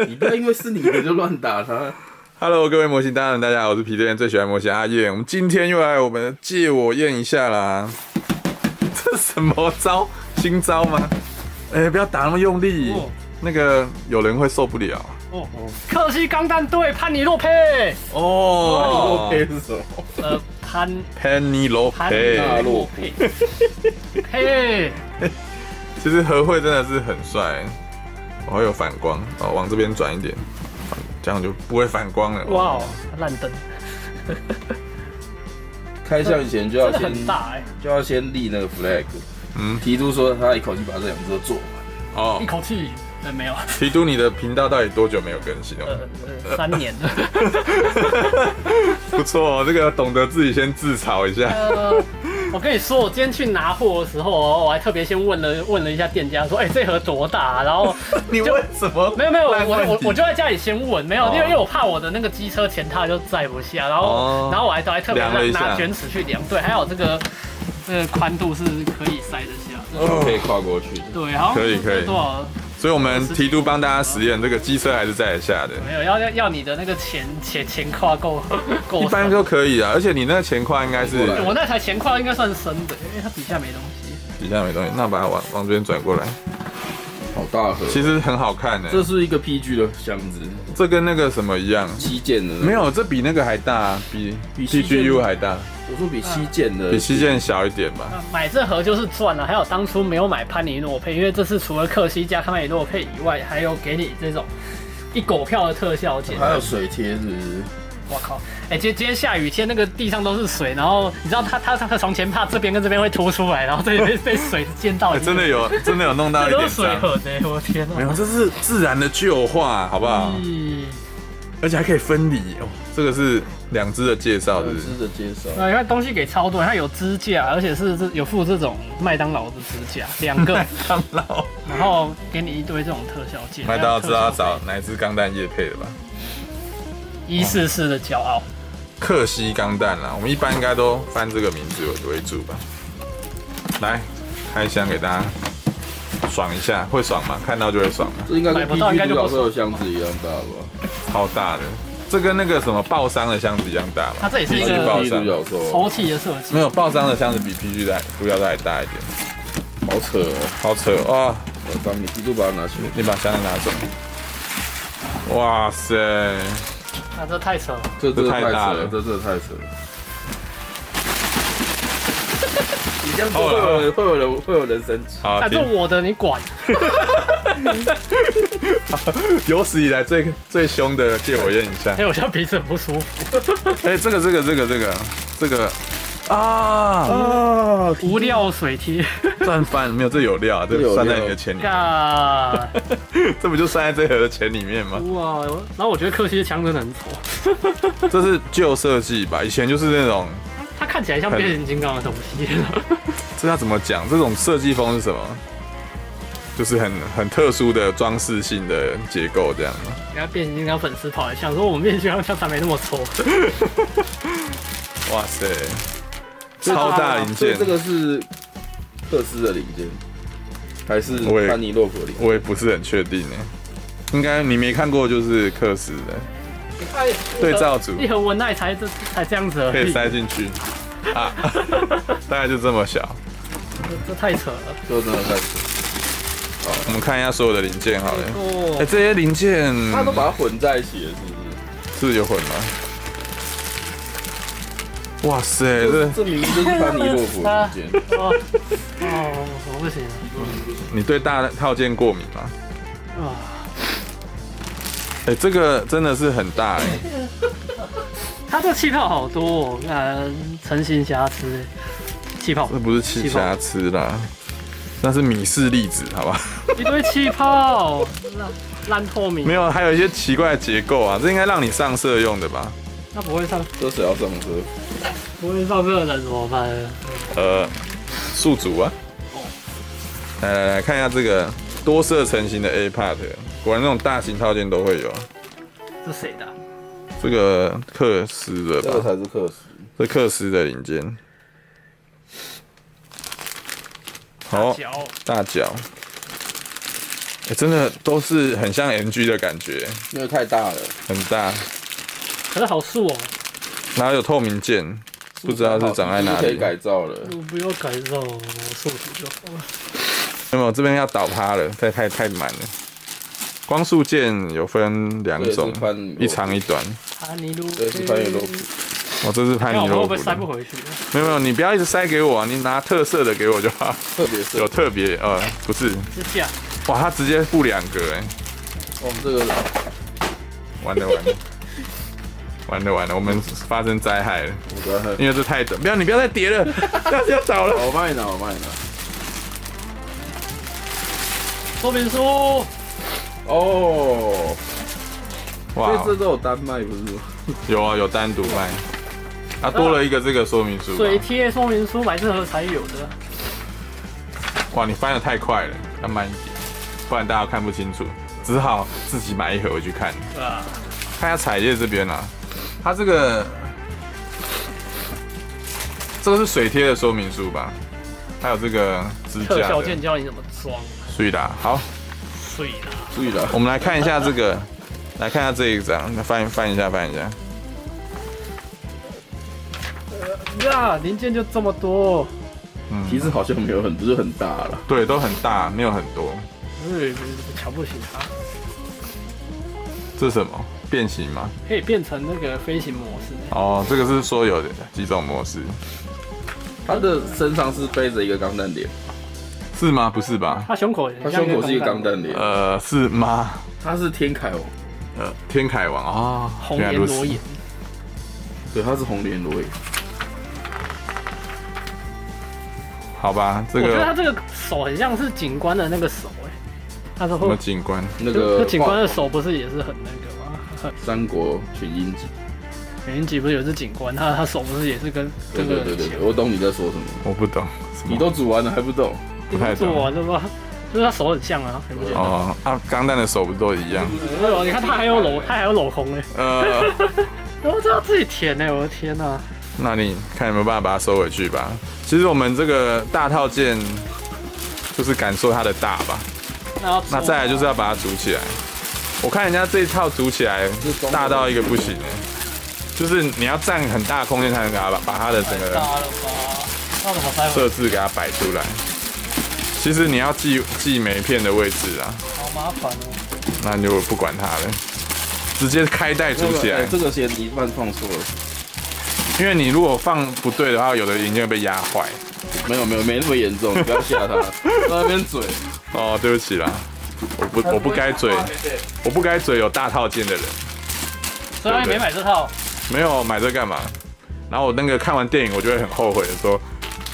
你不要因为是你的就乱打他。Hello， 各位模型达人，大家好，我是皮特人最喜欢模型阿燕。我们今天又来我们借我验一下啦。这什么招？新招吗？不要打那么用力，那个有人会受不了。克西钢弹队潘尼洛佩。洛佩是什么？潘尼洛佩。嘿，其实和会真的是很帅，还有反光哦，往这边转一点，这样就不会反光了。哇，烂灯。开项以前就要先立那个 flag， 提出说他一口气把这2只都做完。一口气。没有。提督，你的频道到底多久没有更新了？3年了。不错哦，这个懂得自己先自嘲一下。我跟你说，我今天去拿货的时候，我还特别先问了一下店家，说，这盒多大？然后你问什么？没有，我就在家里先问，没有，因为我怕我的那个机车前踏就载不下，然后我还特别拿卷尺去量，对，还有这个宽度是可以塞得下的，可以跨过去。对，好，可以。多少？所以我们提督帮大家实验，这个机车还是载得下的。没有，要你的那个前跨够。一般都可以啊，而且你那个前跨应该是，我那台前跨应该算深的，因为它底下没东西。底下没东西，那把它往这边转过来。好大盒，其实很好看的。这是一个 PG 的箱子，这跟那个什么一样？7件的。没有，这比那个还大，比 PGU 还大。我说比7件的，比7件小一点吧。买这盒就是赚了，还有当初没有买潘尼诺佩，因为这次除了克西加潘尼诺佩以外，还有给你这种一狗票的特效件，还有水贴是不是？我靠！今天下雨天，那个地上都是水，然后你知道他从前怕这边跟这边会凸出来，然后这边被水溅到。真的有弄到一点脏。这都是水盒的，我天哪！没有，这是自然的旧化，好不好？而且还可以分离哦。这个是2只的介绍，是不是？2只的介绍。你看东西给超多，它有支架，而且是有附这种麦当劳的支架，2个。麦当劳。然后给你一堆这种特效件。麦当劳知道要找哪一只钢弹业配的吧？144的骄傲。克西钢弹啦，我们一般应该都翻这个名字为主吧。来，开箱给大家爽一下，会爽吗？看到就会爽吗？这应该跟 PG 独角兽的箱子一样大吧？超大的，这跟那个什么爆伤的箱子一样大吧？它这也是一个抽屉的设计。没有，爆伤的箱子比 PG 的独角兽还大一点。好扯哦，好扯哇！我帮你，记住把它拿起来。你把箱子拿走。哇塞！这太扯了，这太大了，这真的太扯了。你这样做会有人生气。反正我的你管。有史以来最凶的，借我验一下。我现在鼻子很不舒服。这个啊！无料水贴。赚翻没有？这有料，这算在你的钱里面。这不就算在这盒的钱里面吗？哇！然后我觉得克西的枪真的很丑。这是旧设计吧？以前就是那种，它看起来像变形金刚的东西。这要怎么讲？这种设计风是什么？就是很特殊的装饰性的结构，这样吗？人家变形金刚粉丝跑来想说，我们变形金刚枪才没那么丑。哇塞！超大零件，这个是克斯的零件，还是潘尼洛普零件？我也不是很确定呢。应该你没看过就是克斯的对照组，一盒文奈才这样子而已，可以塞进去啊，大概就这么小。这太扯了，这真的太扯。好，我们看一下所有的零件好了。这些零件它都把它混在一起了，是不是？是有混吗？哇塞，这明明就是潘尼洛普的零件。我不行。你对大套件过敏吗？这个真的是很大它这气泡好多成型瑕疵。气泡？这不是瑕疵啦，那是米氏粒子，好吧？一堆气泡，烂透明。没有，还有一些奇怪的结构啊，这应该让你上色用的吧？那不会上，这谁要上色？不会上色的人怎么办？宿主啊。来看一下这个多色成型的 A part， 果然那种大型套件都会有。这谁的？这个克斯的吧？这个才是克斯，这克斯的零件。好，大脚。真的都是很像 NG 的感觉，因为太大了，很大，可是好素哦。然后有透明键，不知道是长在哪里。可以改造了，我不要改造，我素体就好了。没有，这边要倒塌了，太满了。光束键有分2种，一长一短。这是潘尼洛普。哦，这是潘尼洛普。会不会塞不回去？没有，你不要一直塞给我，你拿特色的给我就好。特别色有特别不是。支架。哇，他直接附2个哎。我们这个完了，我们发生灾害了。因为这太短，你不要再叠了，要倒了。我帮你拿。说明书。哦，哇，这都有单卖不是吗？有啊，有单独卖。它多了一个这个说明书。水贴说明书买这盒才有的。哇，你翻得太快了，要慢一点，不然大家看不清楚，只好自己买一盒回去看。对啊。看一下彩页这边啊，它这个是水贴的说明书吧？还有这个支架。特效键教你怎么装。水啦，好。水啦。我们来看一下这个，来看一下这一张，翻一下。呀，零件就这么多。其实好像没有不是很大了。对，都很大，没有很多。瞧不起它。这是什么？变形吗？可以变成那个飞行模式。哦，这个是说有几种模式。它的身上是背着一个钢弹脸。是吗？不是吧？它胸口是一个钢弹脸。是吗？它是天凯王。天凯王啊，红莲裸眼。对，它是红莲裸眼。好吧，这个我觉得他这个手很像是警官的那个手哎，他说什么警官？那个警官的手不是也是很那个吗？三国群英集，群英集不是有只警官，他手不是也是跟对，我懂你在说什么。我不懂，你都煮完了还不懂？不太懂。煮完了吗？就是他手很像啊，还不觉得？哦啊，钢弹的手不都一样？你看他还有镂空哎。然后这要自己填哎，我的天哪！那你看有没有办法把它收回去吧？其实我们这个大套件就是感受它的大吧。那再来就是要把它组起来。我看人家这一套组起来大到一个不行哎，就是你要占很大的空间才能给它把它的整个设置给它摆出来。其实你要记每一片的位置啊。好麻烦哦。那你就不管它了，直接开袋组起来。这个先一半放错了。因为你如果放不对的话，有的零件会被压坏。没那么严重，你不要吓他，在那边嘴。哦，对不起啦，我不该嘴，我不该嘴有大套件的人。所以你没买这套？没有买这干嘛？然后我那个看完电影，我就会很后悔的说，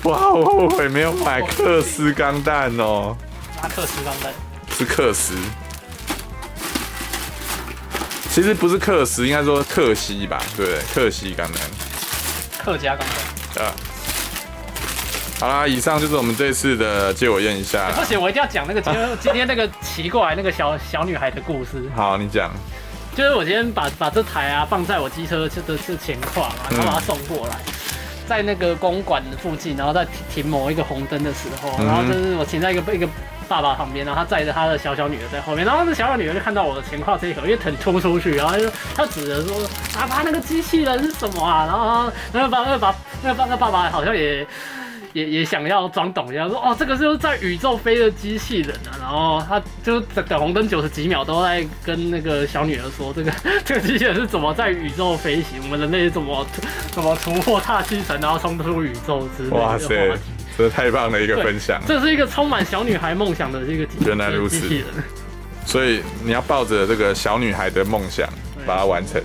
我好后悔没有买克斯钢弹哦。拿克斯钢弹？是克斯。其实不是克斯，应该说克西吧，对不对？克西钢弹。客家钢弹。好啦，以上就是我们这次的借我验一下。不行，我一定要讲那个今天那个骑过来那个小女孩的故事。好，你讲。就是我今天把这台啊放在我机车的前框嘛，然后把它送过来，在那个公馆附近，然后在停某一个红灯的时候，然后就是我停在一个爸爸旁边，然后他载着他的小女儿在后面，然后那小女儿就看到我的前框这一盒，因为很突出去，然后他指着说：“爸爸，那个机器人是什么啊？”然后那个爸爸好像也想要装懂一下，说：“哦，这个就是在宇宙飞的机器人啊。”然后他就等红灯90几秒都在跟那个小女儿说：“这个机器人是怎么在宇宙飞行？我们人类是怎么突破大气层，然后冲出宇宙之类的。”哇塞！这太棒的一个分享，这是一个充满小女孩梦想的这个原来如此，所以你要抱着这个小女孩的梦想把它完成。